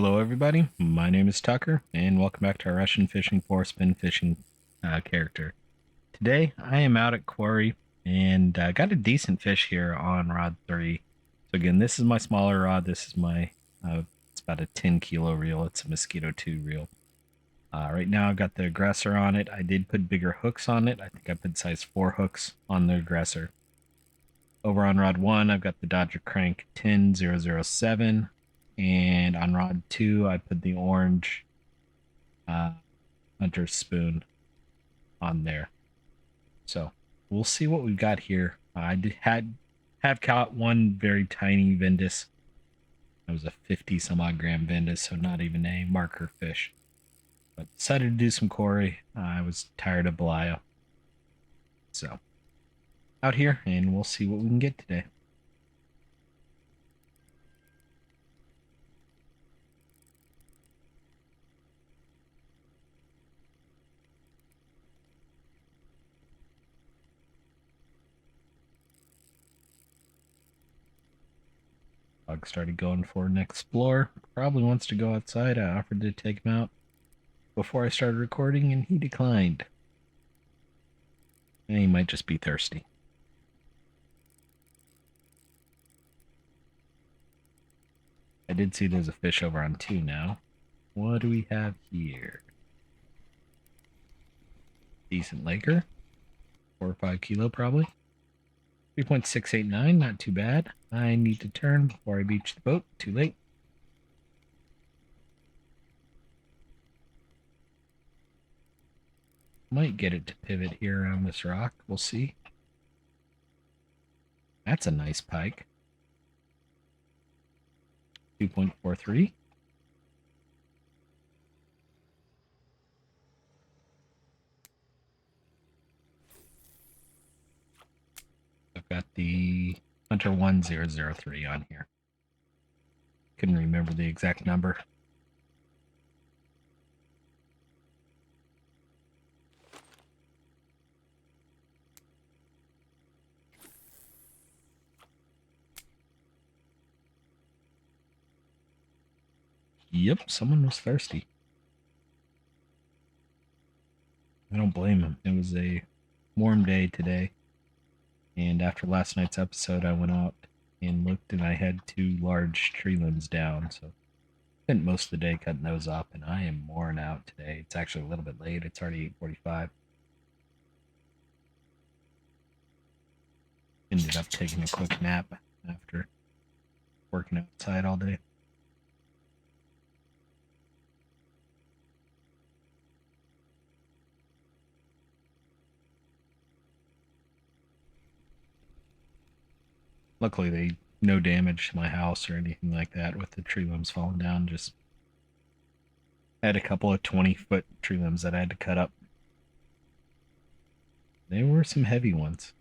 Hello, everybody. My name is Tucker, and welcome back to our Russian fishing for spin fishing character. Today, I am out at Kuori and got a decent fish here on rod 3. So again, this is my smaller rod. This is my it's about a 10-kilo reel. It's a Mosquito 2 reel. Right now, I've got the aggressor on it. I did put bigger hooks on it. I think I put size 4 hooks on the aggressor. Over on rod 1, I've got the Dodger Crank 10007. And on rod 2, I put the orange Hunter's spoon on there. So we'll see what we've got here. Have caught one very tiny Vendus. It was a 50 some odd gram Vendus, so not even a marker fish. But decided to do some Kuori. I was tired of Belio. So out here, and we'll see what we can get today. Dog started going for an explore. Probably wants to go outside. I offered to take him out before I started recording, and he declined. And he might just be thirsty. I did see there's a fish over on 2 now. What do we have here? Decent Laker. 4 or 5 kilo probably. 3.689, not too bad. I need to turn before I beach the boat. Too late. Might get it to pivot here around this rock. We'll see. That's a nice pike. 2.43. I've got the Hunter 1003 on here. Couldn't remember the exact number. Yep, someone was thirsty. I don't blame him. It was a warm day today. And after last night's episode, I went out and looked, and I had 2 large tree limbs down. So spent most of the day cutting those up, and I am worn out today. It's actually a little bit late. It's already 8:45. Ended up taking a quick nap after working outside all day. Luckily, no damage to my house or anything like that with the tree limbs falling down. Just had a couple of 20-foot tree limbs that I had to cut up. They were some heavy ones.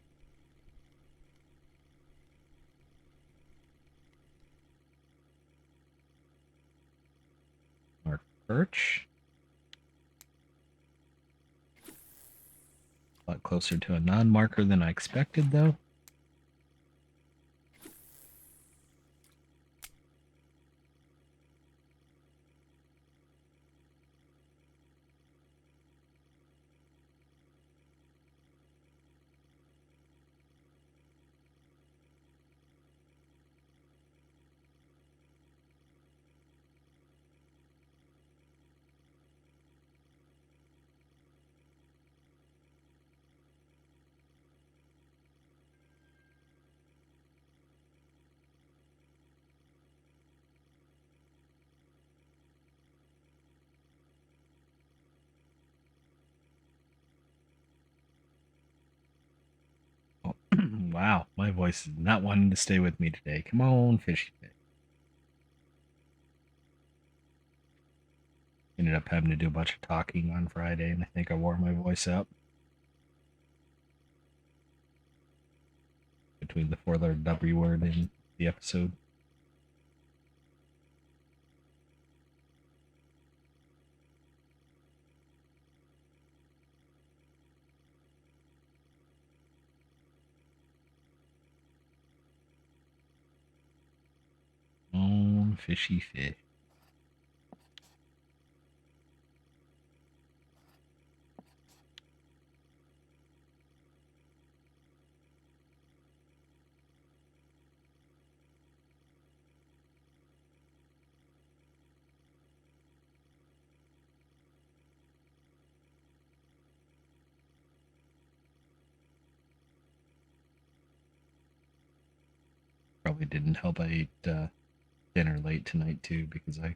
Mark perch. A lot closer to a non-marker than I expected, though. Wow, my voice is not wanting to stay with me today. Come on, fishy fish. Ended up having to do a bunch of talking on Friday, and I think I wore my voice out. Between the 4-letter W word in the episode. Oh, fishy fish. Probably didn't help. I ate dinner late tonight too because I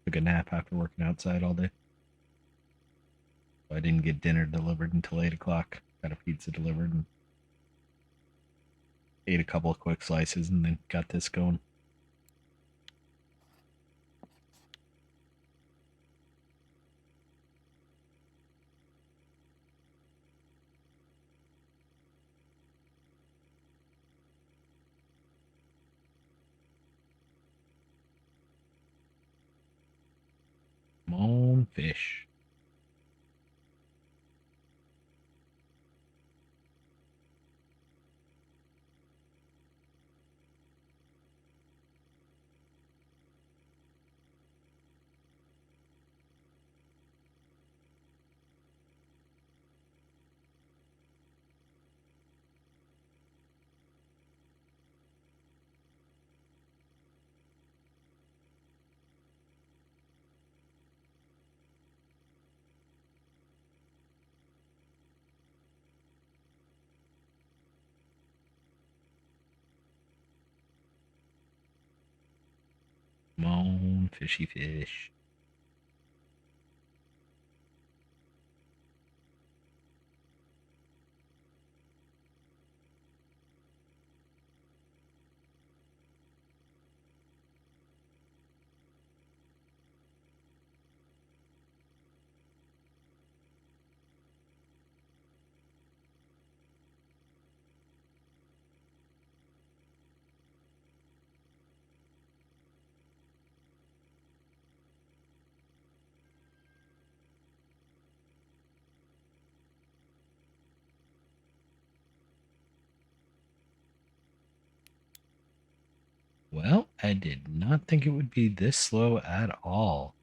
took a nap after working outside all day. So I didn't get dinner delivered until 8 o'clock. Got a pizza delivered and ate a couple of quick slices and then got this going. Come on, fish. Come on, fishy fish. Well, I did not think it would be this slow at all.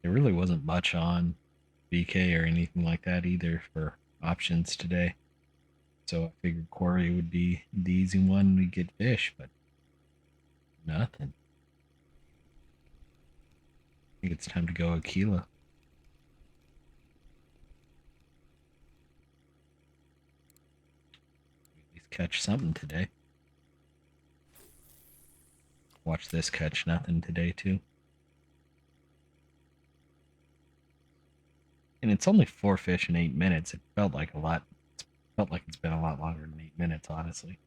There really wasn't much on BK or anything like that either for options today. So I figured Kuori would be the easy one. We get fish, but nothing. I think it's time to go Aquila. At least catch something today. Watch this catch nothing today too. And it's only 4 fish in 8 minutes. It felt like a lot. It felt like it's been a lot longer than 8 minutes, honestly.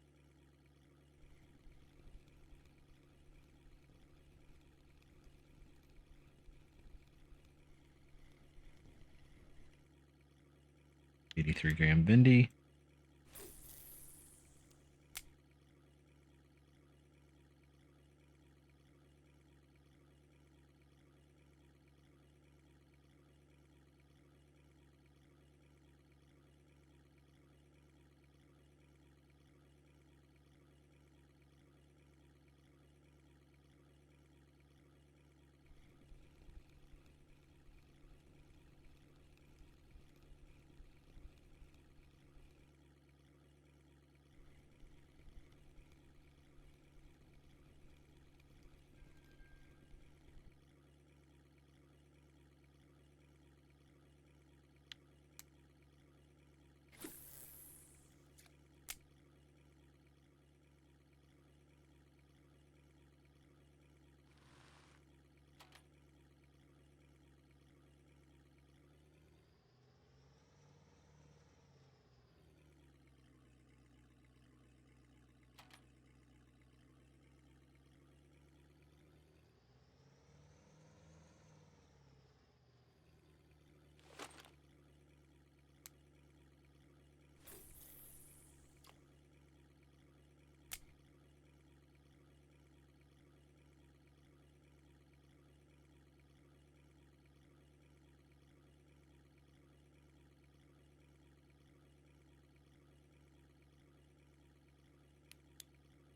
$83 Vindy.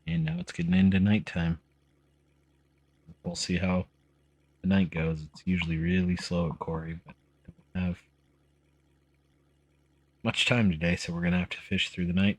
And now it's getting into nighttime. We'll see how the night goes. It's usually really slow at Kuori, but I don't have much time today, so we're going to have to fish through the night.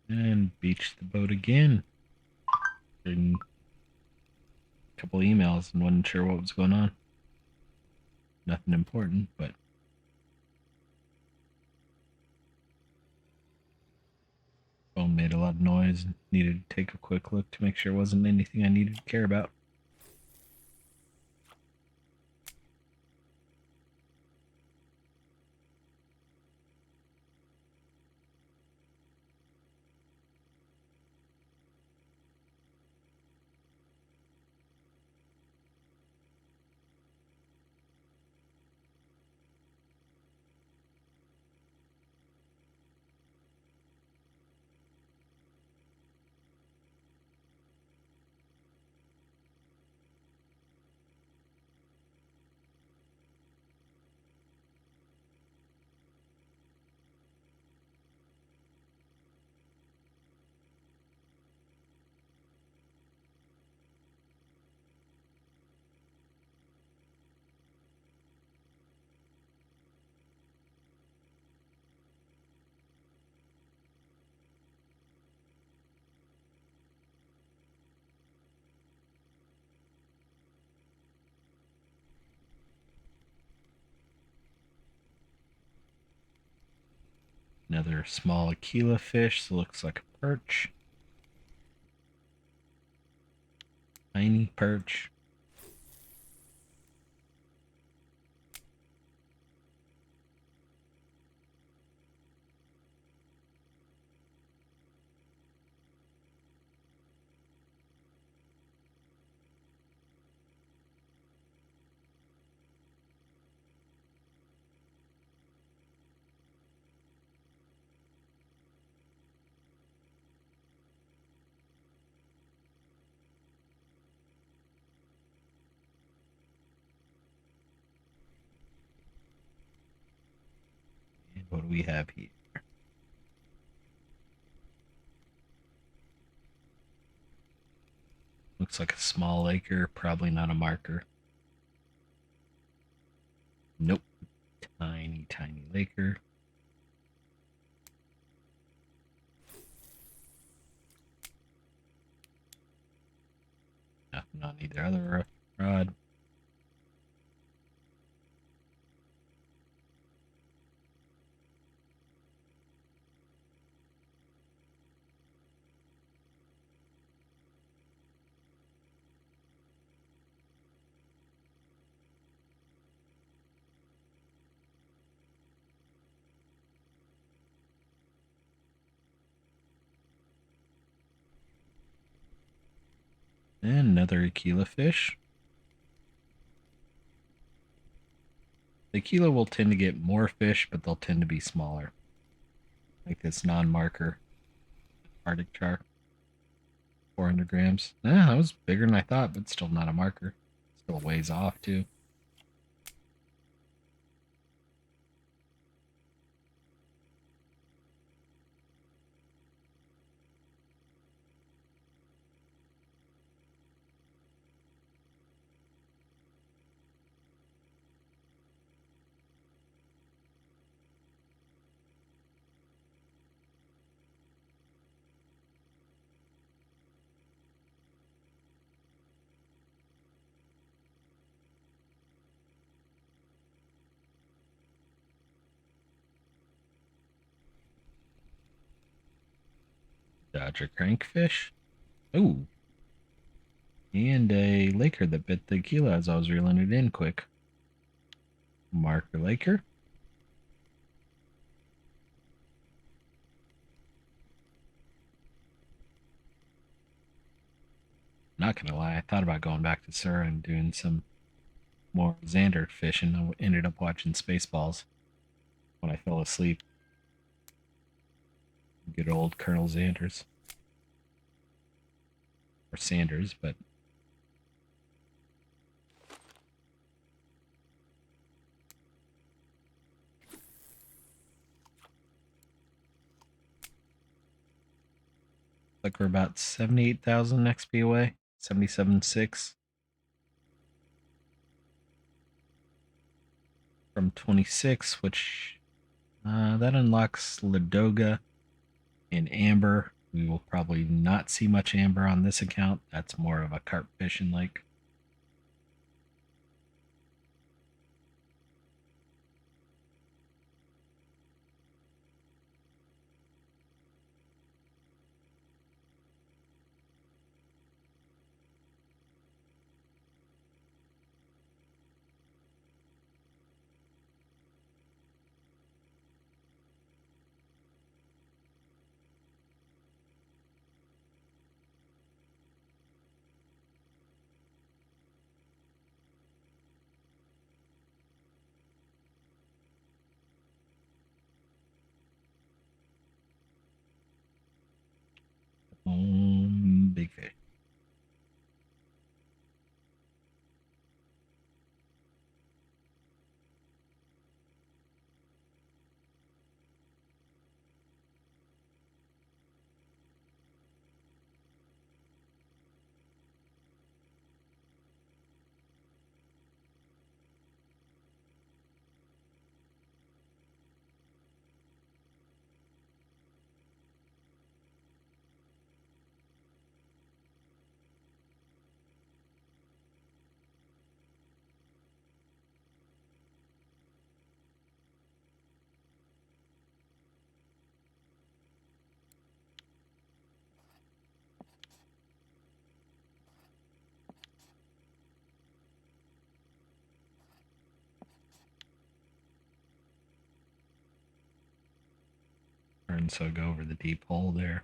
And beach the boat again. And a couple emails and wasn't sure what was going on. Nothing important, but phone made a lot of noise and needed to take a quick look to make sure it wasn't anything I needed to care about. Another small Aquila fish, so looks like a perch. Tiny perch. And what do we have here? Looks like a small laker, probably not a marker. Nope. Tiny, tiny laker. Nothing on either other rod. And another Aquila fish. The Aquila will tend to get more fish, but they'll tend to be smaller. Like this non-marker Arctic char. 400 grams. That was bigger than I thought, but still not a marker. Still a ways off, too. Dodger crankfish. Ooh. And a laker that bit the Aquila as I was reeling it in quick. Marker laker. Not gonna lie, I thought about going back to Sur and doing some more Xander fishing. I ended up watching Spaceballs when I fell asleep. Good old Colonel Xanders. Or Sanders, but like we're about 78,000 XP away. 77.6 from 26, which that unlocks Ladoga and Amber We will probably not see much amber on this account. That's more of a carp fishing lake. Big fish. And so go over the deep hole there.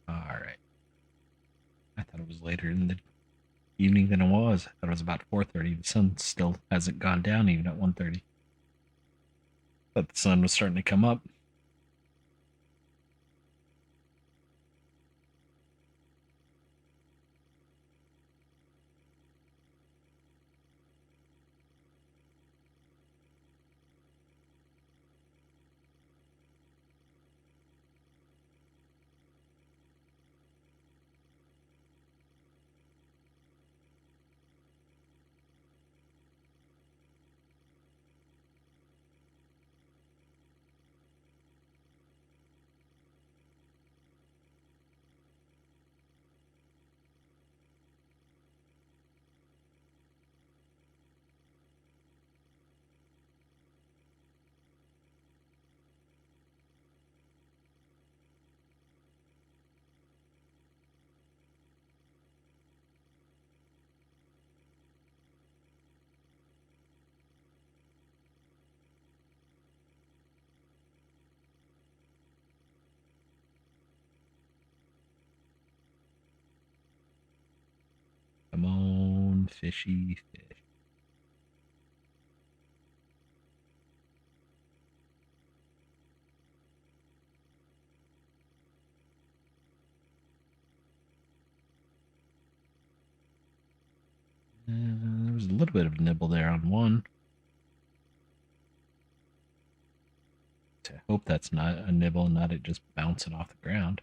All right. I thought it was later in the evening than it was. I thought it was about 4:30. The sun still hasn't gone down even at 1:30. But the sun was starting to come up. Come on, fishy fish. There was a little bit of nibble there on one. I hope that's not a nibble and not it just bouncing off the ground.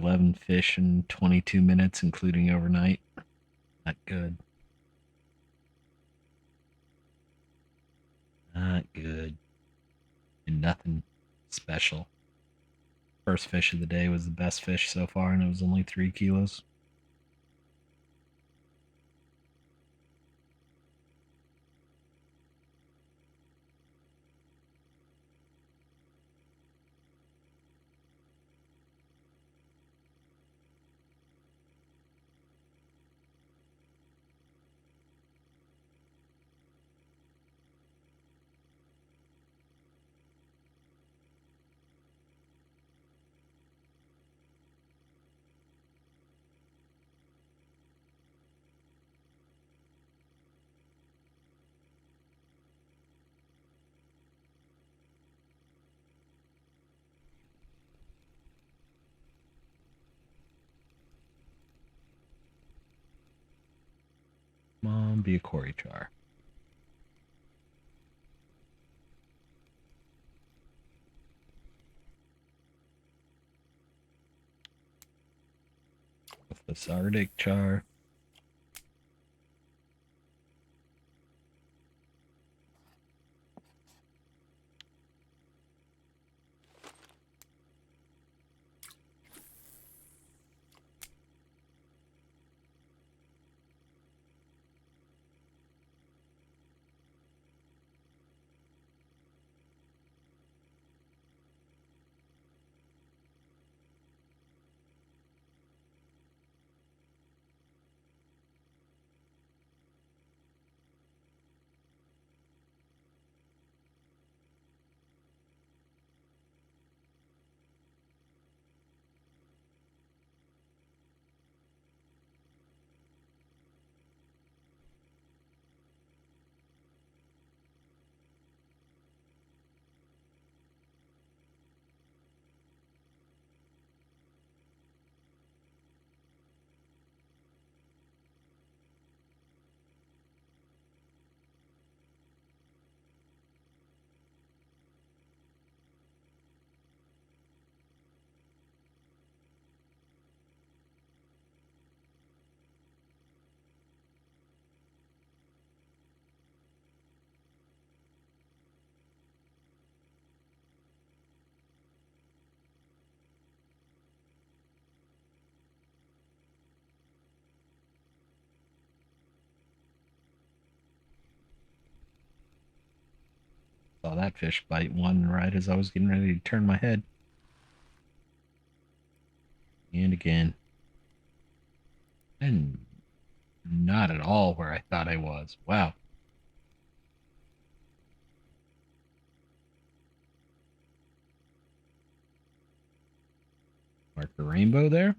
11 fish in 22 minutes, including overnight. Not good. Not good. And nothing special. First fish of the day was the best fish so far, and it was only 3 kilos. Come on, be a Kuori char. With this Arctic char. Saw that fish bite one right as I was getting ready to turn my head. And again. And not at all where I thought I was. Wow. Mark the rainbow there.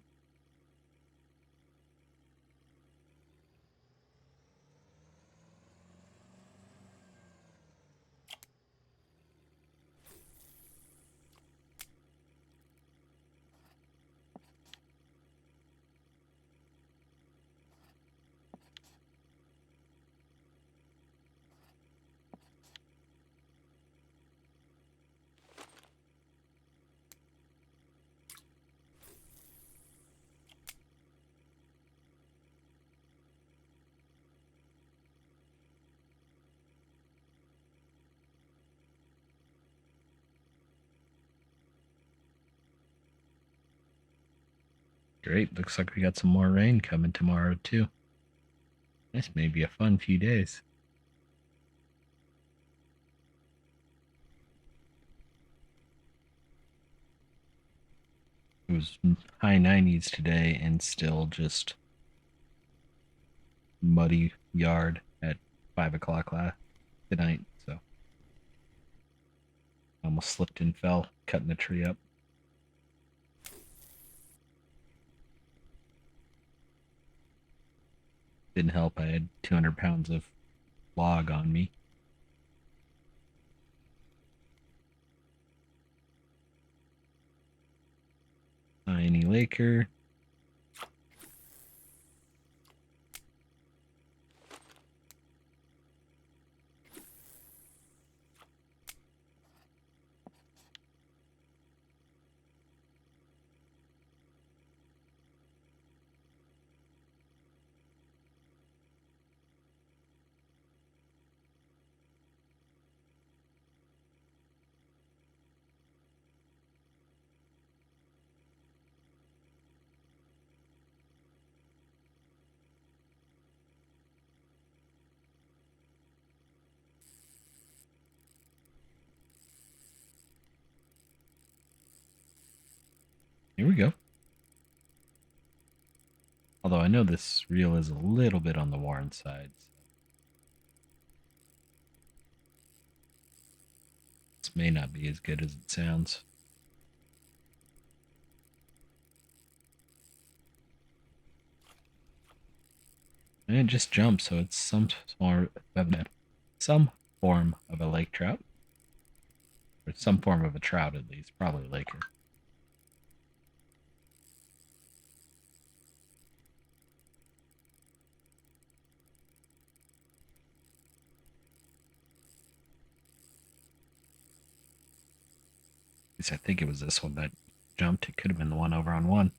Great. Looks like we got some more rain coming tomorrow, too. This may be a fun few days. It was high 90s today and still just muddy yard at 5 o'clock tonight. So I almost slipped and fell cutting the tree up. Didn't help. I had 200 pounds of log on me. Tiny Laker. we go. Although I know this reel is a little bit on the worn side. So this may not be as good as it sounds. And it just jumps, so it's some form of a lake trout. Or some form of a trout, at least. Probably laker. At least I think it was this one that jumped. It could have been the one over on one.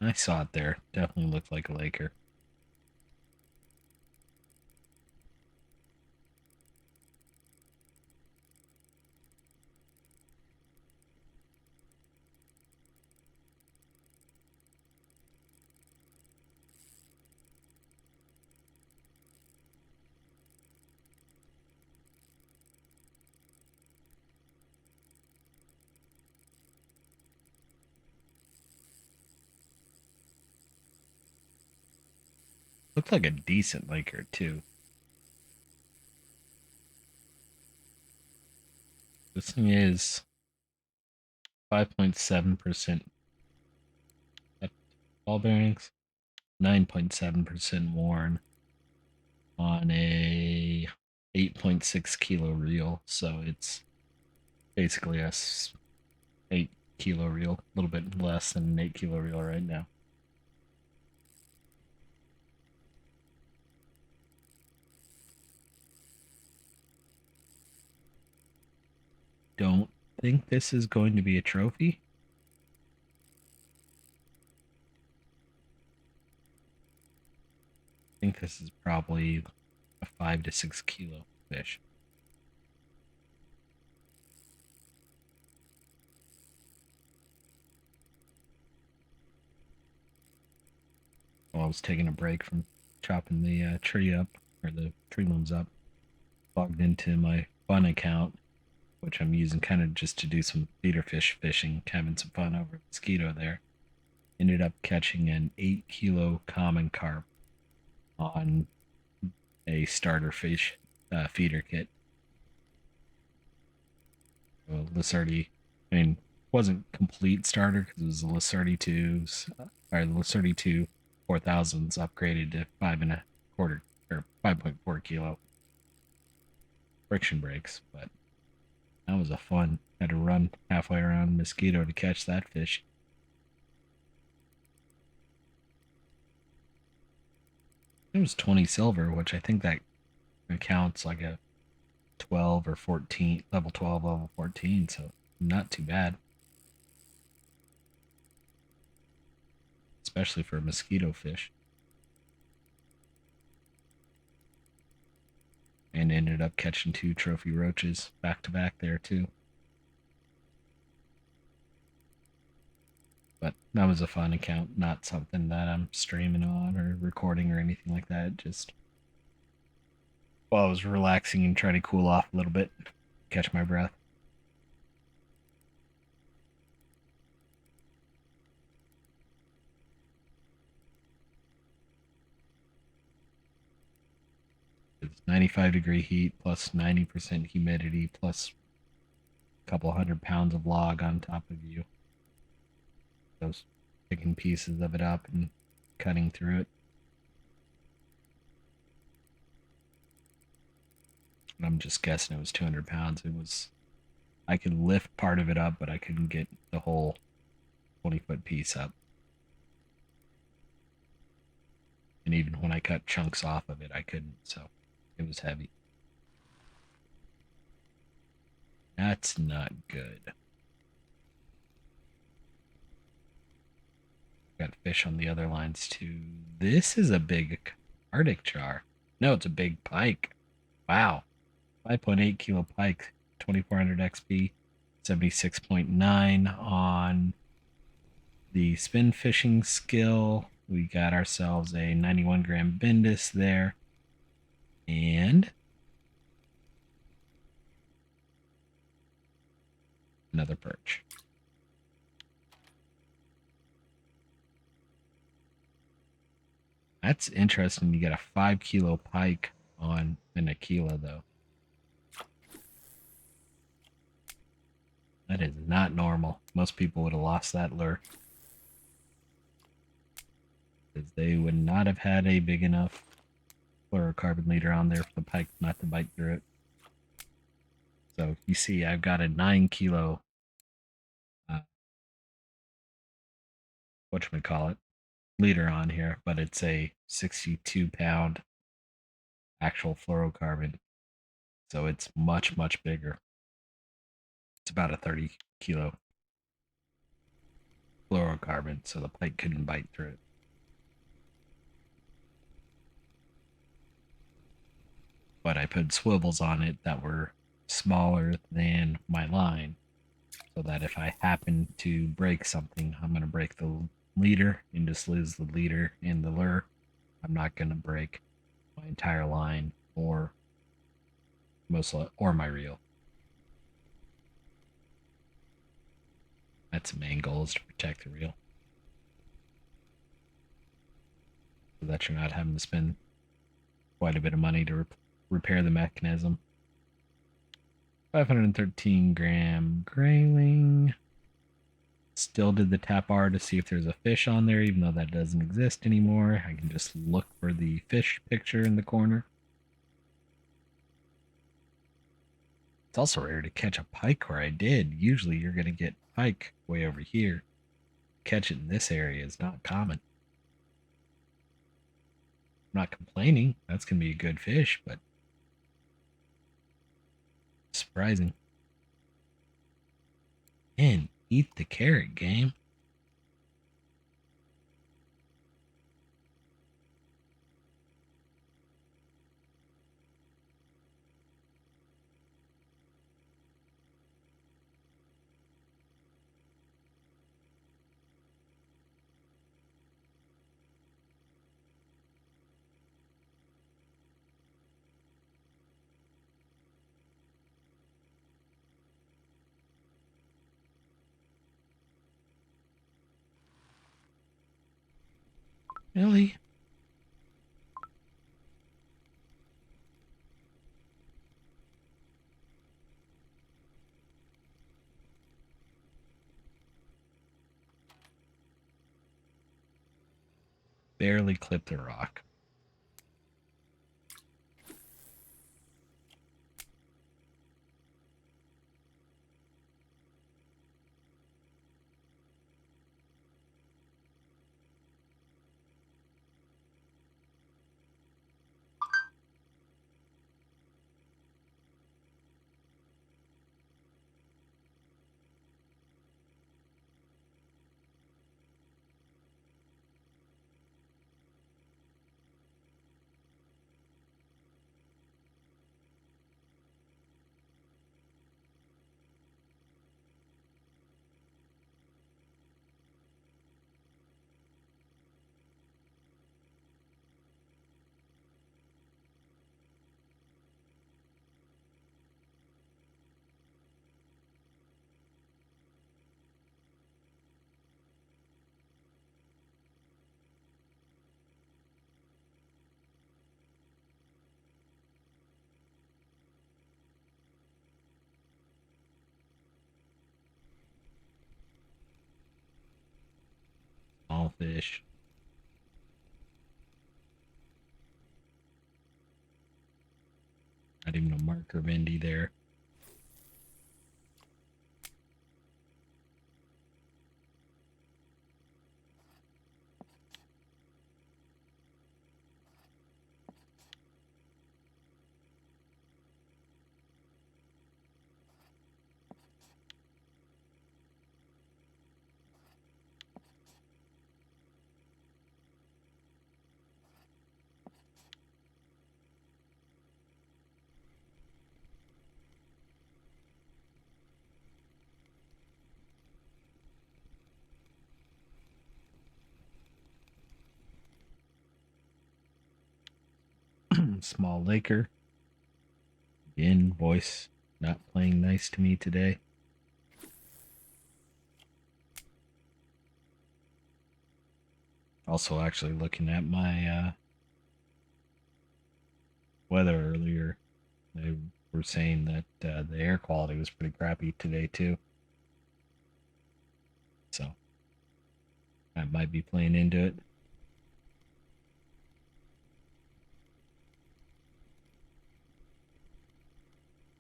I saw it there. Definitely looked like a laker. Looked like a decent laker, too. This thing is 5.7% ball bearings, 9.7% worn on a 8.6 kilo reel. So it's basically a 8 kilo reel, a little bit less than an 8 kilo reel right now. Don't think this is going to be a trophy. I think this is probably a 5 to 6 kilo fish. While I was taking a break from chopping the tree up, or the tree limbs up, logged into my fun account, which I'm using kind of just to do some feeder fish fishing, having some fun over mosquito there. Ended up catching an 8 kilo common carp on a starter fish feeder kit. Lasardi, I mean, wasn't complete starter because it was a Lasardi 2s, or the Lasardi 2 4000s upgraded to 5.25 or 5.4 kilo friction brakes, but that was a fun. Had to run halfway around mosquito to catch that fish. It was 20 silver, which I think that counts like a 12 or 14, level 12, level 14, so not too bad. Especially for a mosquito fish. And ended up catching 2 trophy roaches back to back there too. But that was a fun account, not something that I'm streaming on or recording or anything like that. Just while I was relaxing and trying to cool off a little bit, catch my breath. It's 95-degree heat plus 90% humidity plus a couple 100 pounds of log on top of you. Those picking pieces of it up and cutting through it. I'm just guessing it was 200 pounds. It was, I could lift part of it up, but I couldn't get the whole 20-foot piece up. And even when I cut chunks off of it, I couldn't. So it was heavy. That's not good. Got fish on the other lines too. This is a big Arctic char. No, it's a big pike. Wow. 5.8 kilo pike, 2400 XP, 76.9 on the spin fishing skill. We got ourselves a 91 gram Bendis there. And another perch. That's interesting. You get a 5 kilo pike on an Aquila, though. That is not normal. Most people would have lost that lure, because they would not have had a big enough fluorocarbon leader on there for the pike not to bite through it. So you see, I've got a 9 kilo, whatchamacallit, leader on here, but it's a 62-pound actual fluorocarbon. So it's much, much bigger. It's about a 30 kilo fluorocarbon, so the pike couldn't bite through it. But I put swivels on it that were smaller than my line, so that if I happen to break something, I'm going to break the leader and just lose the leader and the lure. I'm not going to break my entire line or my reel. That's the main goal, is to protect the reel, so that you're not having to spend quite a bit of money to repair the mechanism. 513 gram grayling. Still did the tap R to see if there's a fish on there, even though that doesn't exist anymore. I can just look for the fish picture in the corner. It's also rare to catch a pike where I did. Usually you're going to get pike way over here. Catch it in this area is not common. I'm not complaining. That's going to be a good fish, but surprising. And eat the carrot, game. Really? Barely clipped the rock. Small fish. Not even a marker bendy there. small laker. Again, voice not playing nice to me today. Also, actually looking at my weather earlier, they were saying that the air quality was pretty crappy today too. So that might be playing into it.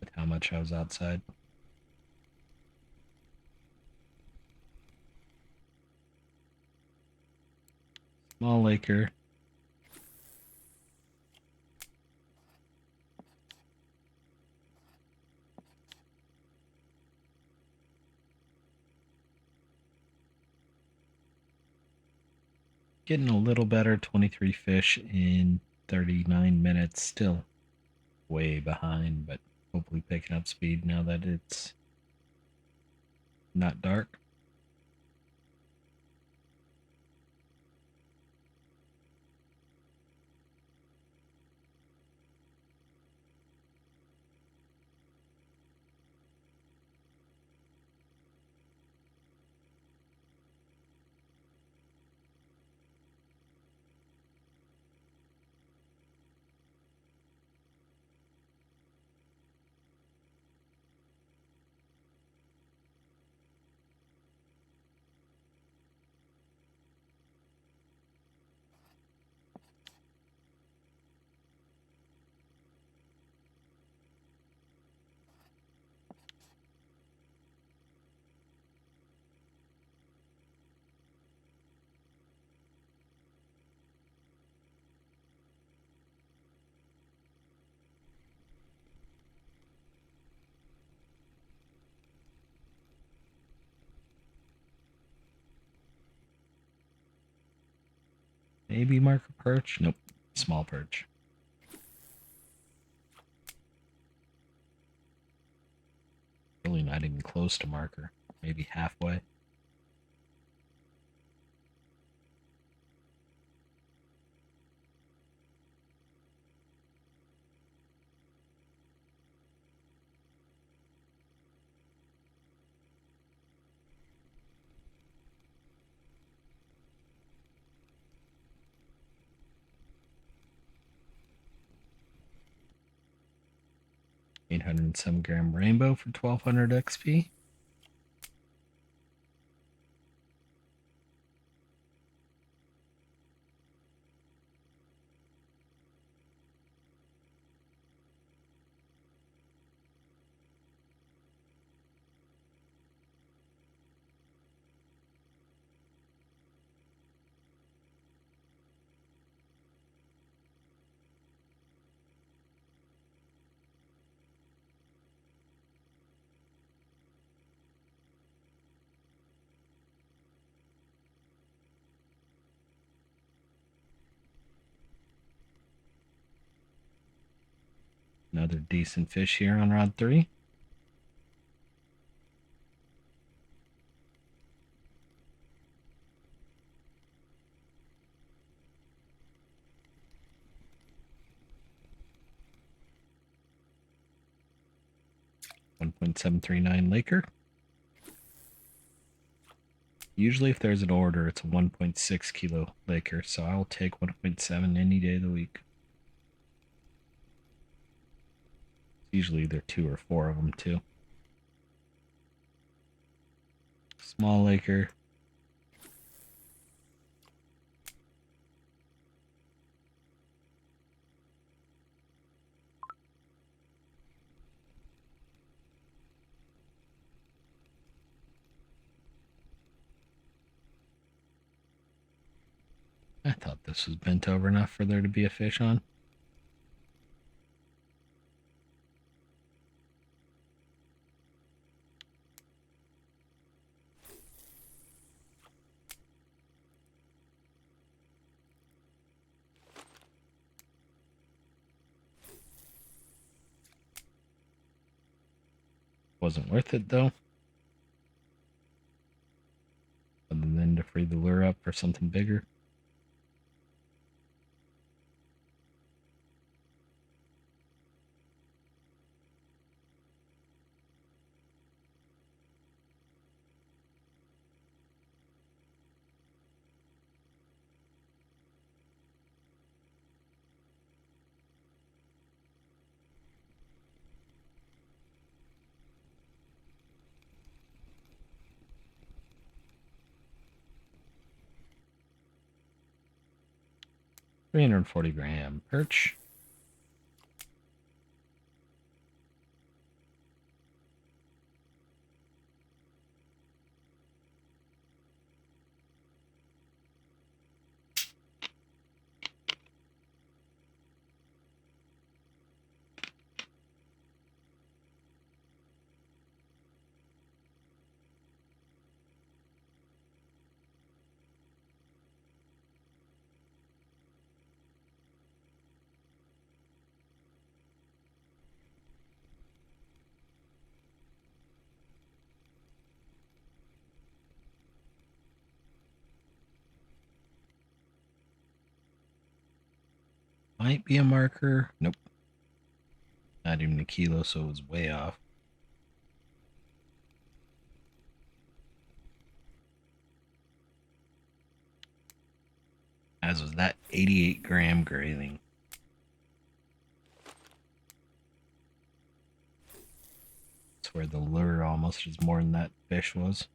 But how much I was outside. Small laker. Getting a little better, 23 fish in 39 minutes. Still way behind, but hopefully picking up speed now that it's not dark. Maybe marker perch? Nope. Small perch. Really not even close to marker. Maybe halfway. $807 rainbow for 1200 XP. Another decent fish here on rod 3. $1.739 laker. Usually if there's an order, it's a 1.6 kilo laker, so I'll take 1.7 any day of the week. Usually either 2 or 4 of them too. Small laker. I thought this was bent over enough for there to be a fish on. Wasn't worth it though. Other than to free the lure up for something bigger. 340 gram perch. Might be a marker. Nope. Not even a kilo, so it was way off. As was that 88-gram grayling. That's where the lure almost is more than that fish was.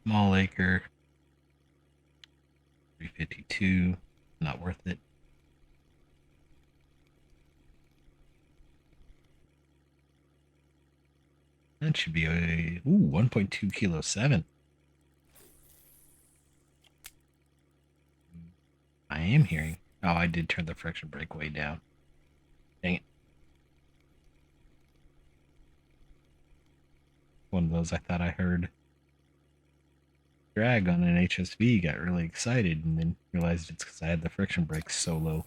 Small acre. 352. Not worth it. That should be a 1.2 kilo 7. I am hearing. Oh, I did turn the friction brake way down. Dang it. One of those I thought I heard. Drag on an HSV, got really excited and then realized it's because I had the friction brakes so low.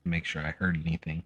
Make sure I heard anything.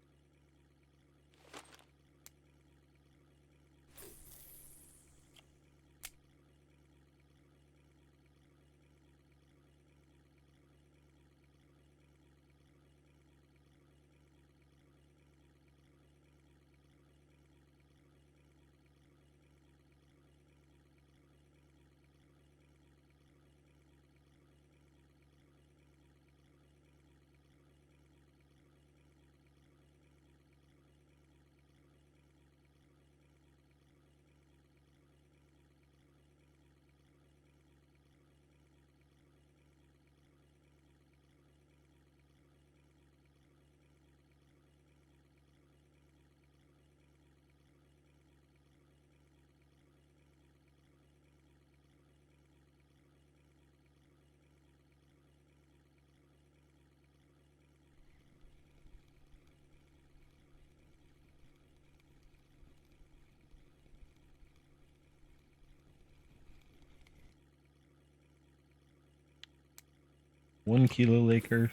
One kilo Laker,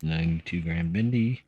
92 gram bindi.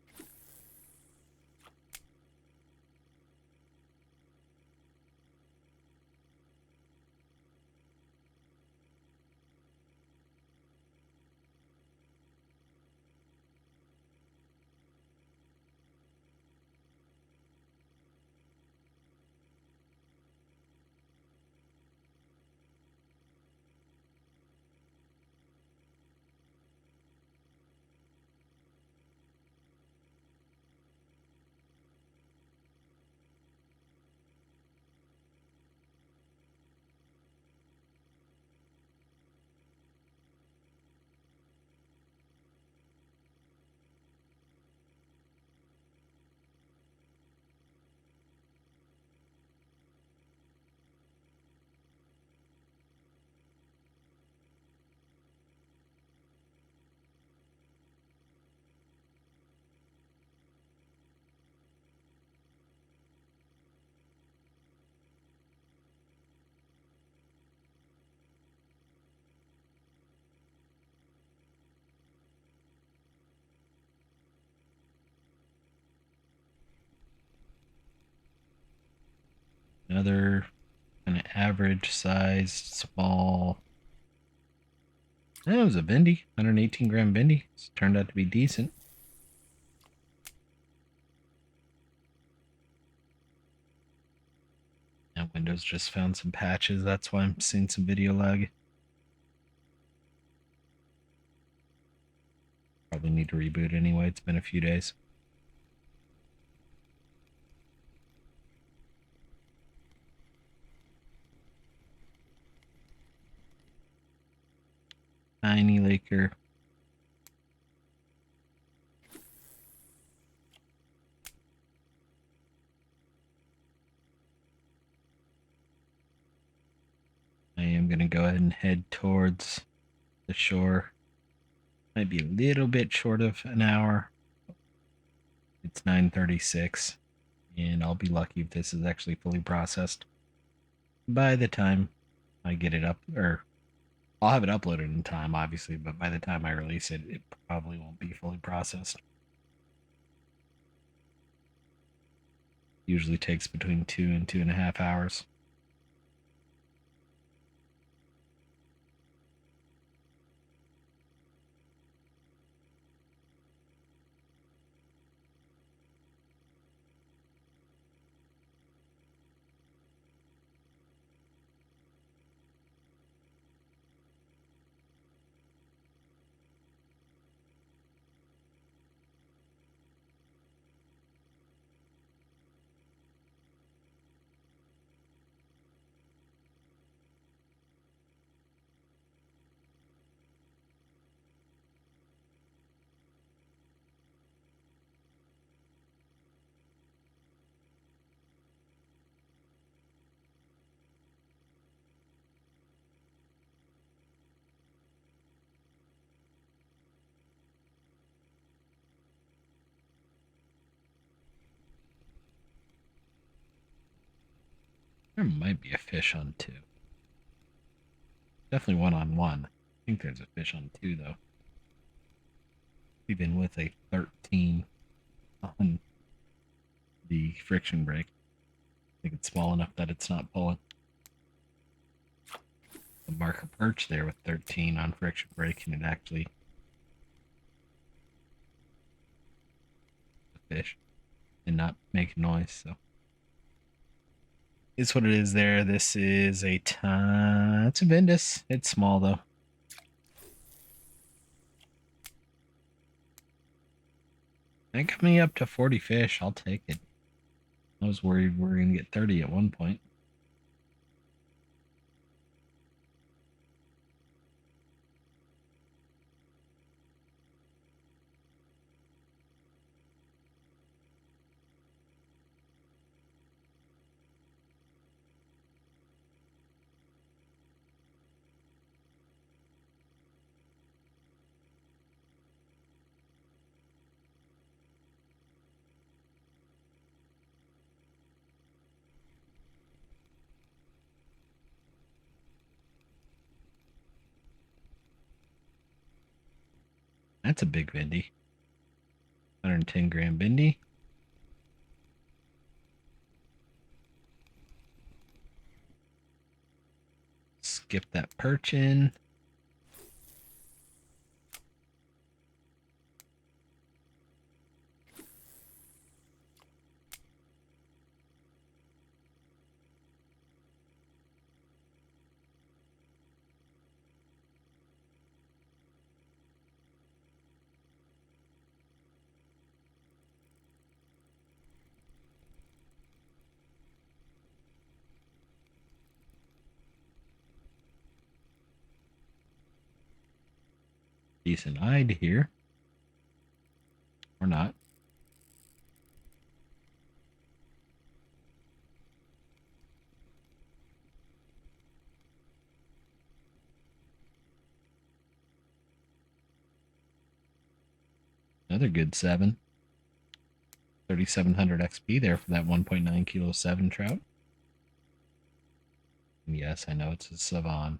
Another kind of average sized small. That was a bindi, 118 gram bindi. It's turned out to be decent. And Windows just found some patches. That's why I'm seeing some video lag. Probably need to reboot anyway. It's been a few days. Tiny Laker. I am going to go ahead and head towards the shore. Might be a little bit short of an hour. It's 9:36, and I'll be lucky if this is actually fully processed by the time I get it up, or I'll have it uploaded in time, obviously, but by the time I release it, it probably won't be fully processed. Usually takes between 2 and 2.5 hours. There might be a fish on two. Definitely one on one. I think there's a fish on two, though. Even with a 13 on the friction brake. I think it's small enough that it's not pulling. The marker perch there with 13 on friction brake, and it actually a fish and not make a noise. So it's what it is there. This is a it's a Vindus. It's small though. That got me up to 40 fish. I'll take it. I was worried we were gonna get 30 at one point. That's a big Vindy. 110-gram bindi. Skip that perch in. Decent hide here. Or not. Another good 7. 3,700 XP there for that 1.9 kilo 7 trout. And yes, I know it's a Savan.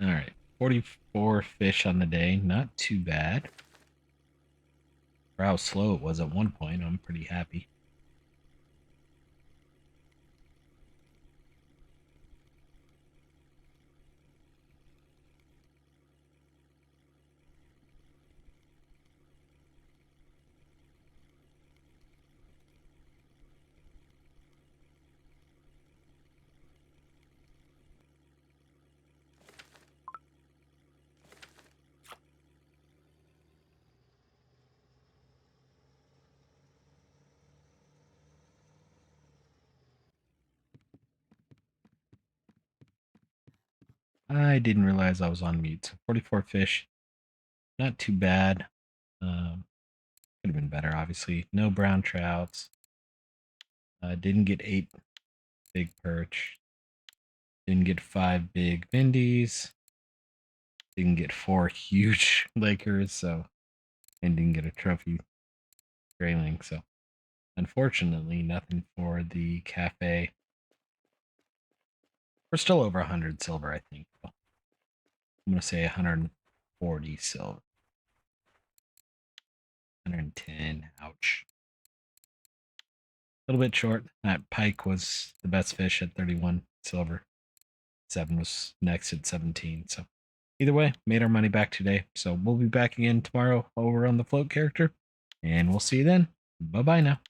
All right, 44 fish on the day. Not too bad. For how slow it was at one point, I'm pretty happy. I didn't realize I was on mute. So 44 fish, not too bad. Could have been better, obviously. No brown trouts. Didn't get 8 big perch. Didn't get 5 big bindies. Didn't get 4 huge Lakers, so and didn't get a trophy grayling. So unfortunately, nothing for the cafe. We're still over 100 silver, I think. I'm gonna say 140 silver. 110. Ouch. A little bit short. That pike was the best fish at 31 silver. 7 was next at 17. So either way, made our money back today. So we'll be back again tomorrow over on the float character. And we'll see you then. Bye bye now.